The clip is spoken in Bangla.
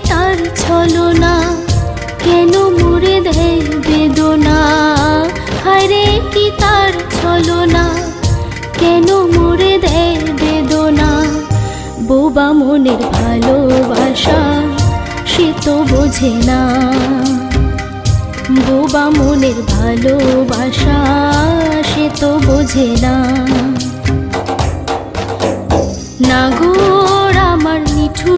তার ছলনা, কেন মুড়ে দেয় বেদনা। হায়রে কি তার ছলনা, কেন মুড়ে দেয় বেদনা। বোবা মনের ভালোবাসা সে তো বোঝে না, বোবা মনের ভালোবাসা সে তো বোঝে না। নাগর আমার নিঠুর